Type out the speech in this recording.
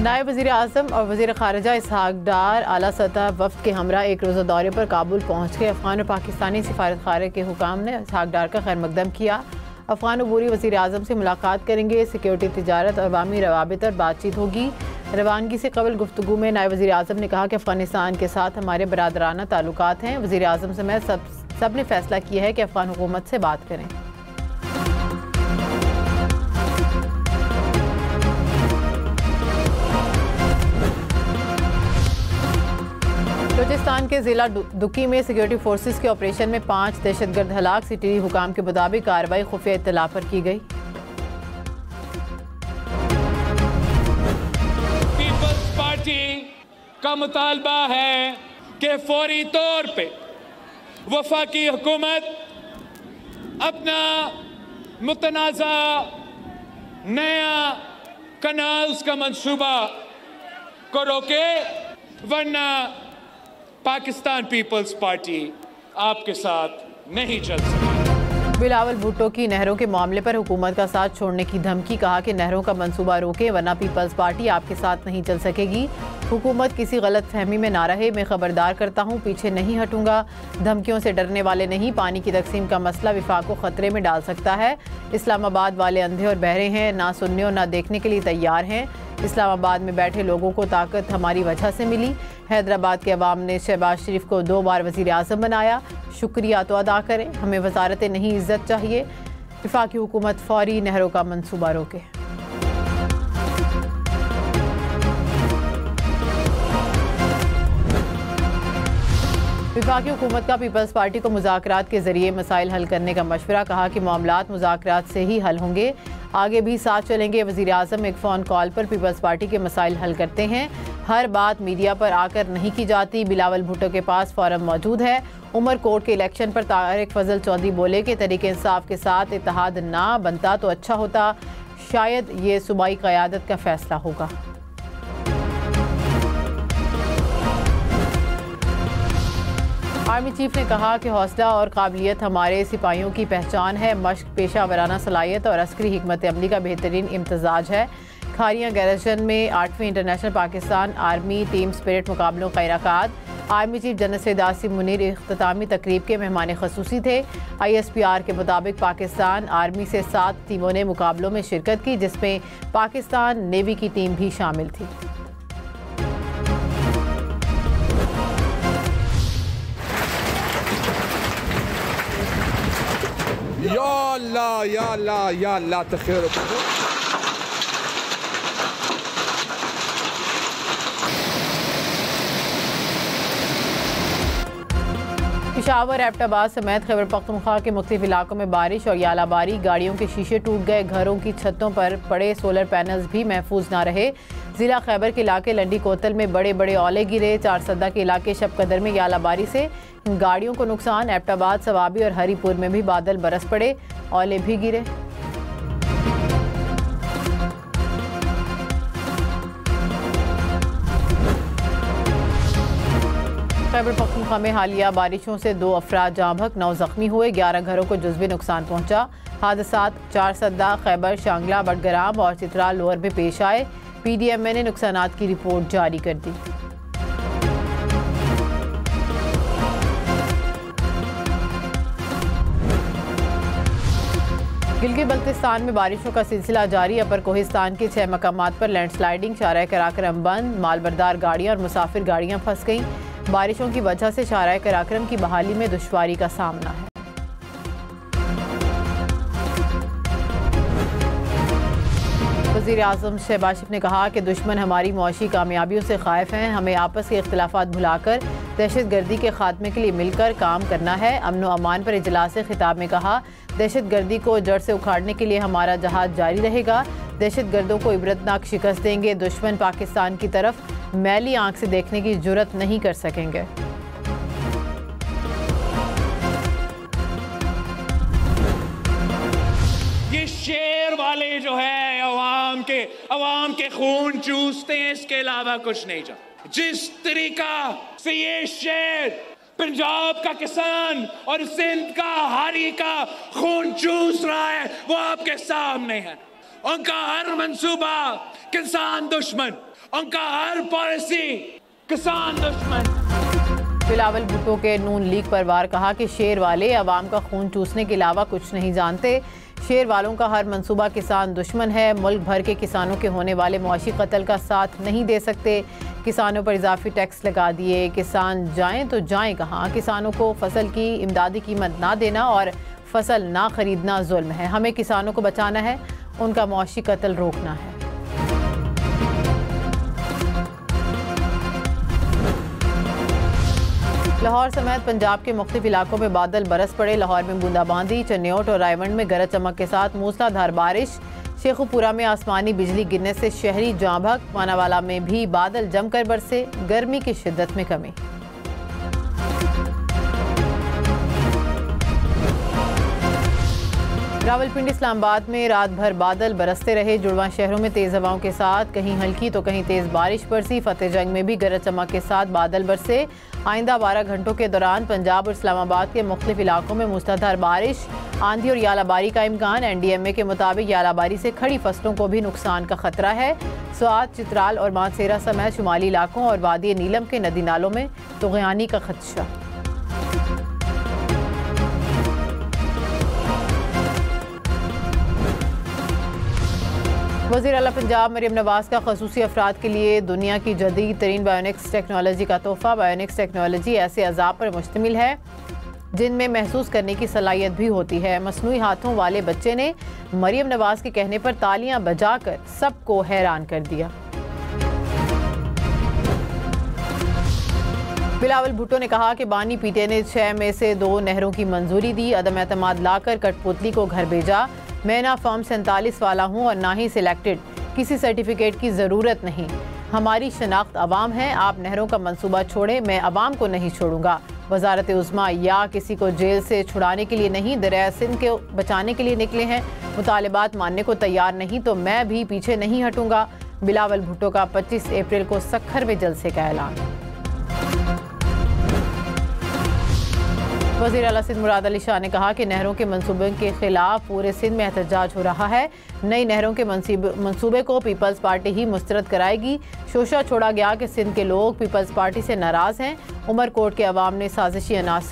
नायब वज़ीर आज़म और वज़ीर ख़ारिजा इसहाक डार आला सतह वफ़द के हमरा एक रोज़ा दौरे पर काबुल पहुँच गए। अफ़गान और पाकिस्तानी सिफारतखारे के हुकाम ने इसहाक डार का खैर मकदम किया। अफ़गान अबूरी वज़ीर आज़म से मुलाकात करेंगे। सिक्योरिटी, तिजारत और अवामी रवाबित पर बातचीत होगी। रवानगी से कबल गुफ्तगू में नायब वज़ीर आज़म ने कहा कि अफ़गानिस्तान के साथ हमारे बरादराना ताल्लुकात हैं। वज़ीर आज़म समेत सब ने फैसला किया है कि अफ़गान हुकूमत से बात करें। बलूचिस्तान के जिला दुकी में सिक्योरिटी फोर्सेस के ऑपरेशन में 5 दहशतगर्द हलाक। सिटी हुकाम के मुताबिक कार्रवाई खुफिया इत्तला पर की गई। पीपल्स पार्टी का मुतालबा है कि फौरी तौर पे वफाकी हुकूमत अपना मुतनाज़ा नया कनाल्स का मंसूबा को रोके, वरना पाकिस्तान पीपल्स पार्टी आपके साथ नहीं चल सकती। बिलावल भुट्टो की नहरों के मामले पर हुकूमत का साथ छोड़ने की धमकी। कहा कि नहरों का मंसूबा रोके, वरना पीपल्स पार्टी आपके साथ नहीं चल सकेगी। हुकूमत किसी गलत फहमी में ना रहे, मैं खबरदार करता हूँ, पीछे नहीं हटूंगा। धमकियों से डरने वाले नहीं। पानी की तकसीम का मसला विफाक को खतरे में डाल सकता है। इस्लामाबाद वाले अंधे और बहरे हैं, ना सुनने और ना देखने के लिए तैयार हैं। इस्लामाबाद में बैठे लोगों को ताकत हमारी वजह से मिली। हैदराबाद के अवाम ने शहबाज शरीफ को 2 बार वज़ीर आज़म बनाया, शुक्रिया तो अदा करें। हमें वजारतें नहीं, इज्जत चाहिए। वफाकी हुकूमत फौरी नहरों का मंसूबा रोके। वफाकी हुकूमत का पीपल्स पार्टी को मुज़ाकरात के ज़रिए मसाइल हल करने का मशवरा। कहा कि मामलात मुज़ाकरात से ही हल होंगे, आगे भी साथ चलेंगे। वज़ीर आज़म एक फ़ोन कॉल पर पीपल्स पार्टी के मसाइल हल करते हैं, हर बात मीडिया पर आकर नहीं की जाती। बिलावल भुट्टो के पास फॉर्म मौजूद है। उमरकोट के इलेक्शन पर तारिक फजल चौधरी बोले कि तरीके इंसाफ के साथ इत्तेहाद ना बनता तो अच्छा होता, शायद ये सूबाई क़यादत का फैसला होगा। आर्मी चीफ ने कहा कि हौसला और काबिलियत हमारे सिपाहियों की पहचान है। मश्क, पेशा वराना सलाहियत और अस्करी हिकमत अमली का बेहतरीन इम्तजाज है। खारियाँ गैरजन में 8वीं international Pakistan army team spirit मुकाबलों का इनेकाद। Army chief general Syed Asim Munir इख्तितामी तकरीब के मेहमान खसूसी थे। ISPR के मुताबिक पाकिस्तान आर्मी से 7 टीमों ने मुकाबलों में शिरकत की, जिसमें पाकिस्तान नेवी की टीम भी शामिल थी। या अल्लाह या अल्लाह या अल्लाह तखैर। पेशावर, एबटाबाद समेत खैबर पख्तूनख्वा के मुख्तलिफ इलाकों में बारिश और यालाबारी। गाड़ियों के शीशे टूट गए, घरों की छतों पर पड़े सोलर पैनल्स भी महफूज ना रहे। जिला खैबर के इलाके लंडी कोतल में बड़े बड़े ओले गिरे। 4 सद्दा के इलाके शबकदर में यालाबारी से गाड़ियों को नुकसान। एबटाबाद, सवाबी और हरीपुर में भी बादल बरस पड़े, ओले भी गिरे। खैबर पख्तूनख्वा में हालिया बारिशों से 2 अफराद जाँ बहक, 9 जख्मी हुए, 11 घरों को जुज़वी नुकसान पहुंचा। हादसात 4 सद्दा, खैबर, शांगला, बडगराम और चित्राल लोअर में पेश आए। PDMA ने नुकसानात की रिपोर्ट जारी कर दी। गिलगित बल्तिस्तान में बारिशों का सिलसिला जारी। अपर कोहिस्तान के 6 मकामात पर लैंडस्लाइडिंग, शाहराह कराक्रम बंद, मालबरदार गाड़ियां और मुसाफिर गाड़ियां फंस गईं। बारिशों की वजह से शाहराह कराक्रम की बहाली में दुश्वारी का सामना है। वज़ीर आज़म शहबाज शरीफ ने कहा कि दुश्मन हमारी मुआशी कामयाबियों से ख़ाइफ हैं। हमें आपस के इख्तिलाफ़ात भुलाकर दहशत गर्दी के खात्मे के लिए मिलकर काम करना है। अमन व अमान पर इजलास खिताब में कहा, दहशत गर्दी को जड़ से उखाड़ने के लिए हमारा जहाद जारी रहेगा। दहशत गर्दों को इबरतनाक शिकस्त देंगे। दुश्मन पाकिस्तान की तरफ मैली आंख से देखने की जुर्रत नहीं कर सकेंगे। ये शेर वाले जो है अवाम के खून चूसते हैं, इसके अलावा कुछ नहीं जानते। जिस तरीका से ये शेर पंजाब का किसान और सिंध का हारी का खून चूस रहा है, वो आपके सामने है। उनका हर मंसूबा किसान दुश्मन उनका हर पॉलिसी किसान दुश्मन। बिलावल भुट्टो के नून लीग पर वार कहा कि शेर वाले अवाम का खून चूसने के अलावा कुछ नहीं जानते। शेर वालों का हर मंसूबा किसान दुश्मन है। मुल्क भर के किसानों के होने वाले मुआशी कत्ल का साथ नहीं दे सकते। किसानों पर इजाफी टैक्स लगा दिए। किसान जाएं तो जाएं कहाँ। किसानों को फसल की इमदादी कीमत ना देना और फसल ना खरीदना जुल्म है। हमें किसानों को बचाना है, उनका मुआशी कत्ल रोकना है। लाहौर समेत पंजाब के मुख्तलिफ इलाकों में बादल बरस पड़े। लाहौर में बूंदाबांदी, चन्योट और रायवंड में गरज चमक के साथ मूसलाधार बारिश। शेखुपुरा में आसमानी बिजली गिरने से शहरी जाँ भग। मानावाला में भी बादल जमकर बरसे। गर्मी की शिद्दत में कमी। रावलपिंडी इस्लामाबाद में रात भर बादल बरसते रहे। जुड़वा शहरों में तेज हवाओं के साथ कहीं हल्की तो कहीं तेज बारिश बरसी। फतेह जंग में भी गरज चमक के साथ बादल बरसे। आइंदा 12 घंटों के दौरान पंजाब और इस्लामाबाद के मुख्तलिफ इलाकों में मूसलाधार बारिश, आंधी और यालाबारी का इम्कान। NDMA के मुताबिक यालाबारी से खड़ी फसलों को भी नुकसान का खतरा है। स्वात, चित्राल और मानसेरा समेत शुमाली इलाकों और वादी नीलम के नदी नालों में तुग़यानी का खदशा। वज़ीर आला पंजाब मरियम नवाज का खसूसी अफराद के लिए दुनिया की जदीद तरीन बायोनिक्स टेक्नोलॉजी का तोहफा। बायोनिक्स टेक्नोलॉजी ऐसे अज़ाब पर मुश्तमिल है जिनमें महसूस करने की सलाहियत भी होती है। मसनूई हाथों वाले बच्चे ने मरियम नवाज के कहने पर तालियां बजाकर सबको हैरान कर दिया। बिलावल भुट्टो ने कहा कि बानी पीटे ने 6 में से 2 नहरों की मंजूरी दी। अदम एतमाद लाकर कठपुतली को घर भेजा। मैं ना फॉर्म 47 वाला हूँ और ना ही सिलेक्टेड। किसी सर्टिफिकेट की ज़रूरत नहीं। हमारी शनाख्त अवाम है। आप नहरों का मंसूबा छोड़ें, मैं अवाम को नहीं छोड़ूंगा। वजारत उज़्मा या किसी को जेल से छुड़ाने के लिए नहीं, दरिया सिंध को बचाने के लिए निकले हैं। मुतालिबात मानने को तैयार नहीं तो मैं भी पीछे नहीं हटूंगा। बिलावल भुट्टो का 25 अप्रैल को सक्खर में जलसे का ऐलान। वज़ीर आला सिंध मुराद अली शाह ने कहा कि नहरों के मंसूबे के खिलाफ पूरे सिंध में एहतजाज हो रहा है। नई नहरों के मंसूबे को पीपल्स पार्टी ही मुस्तरद कराएगी। शोशा छोड़ा गया कि सिंध के लोग पीपल्स पार्टी से नाराज़ हैं। उमरकोट के अवाम ने साजिशी अनासर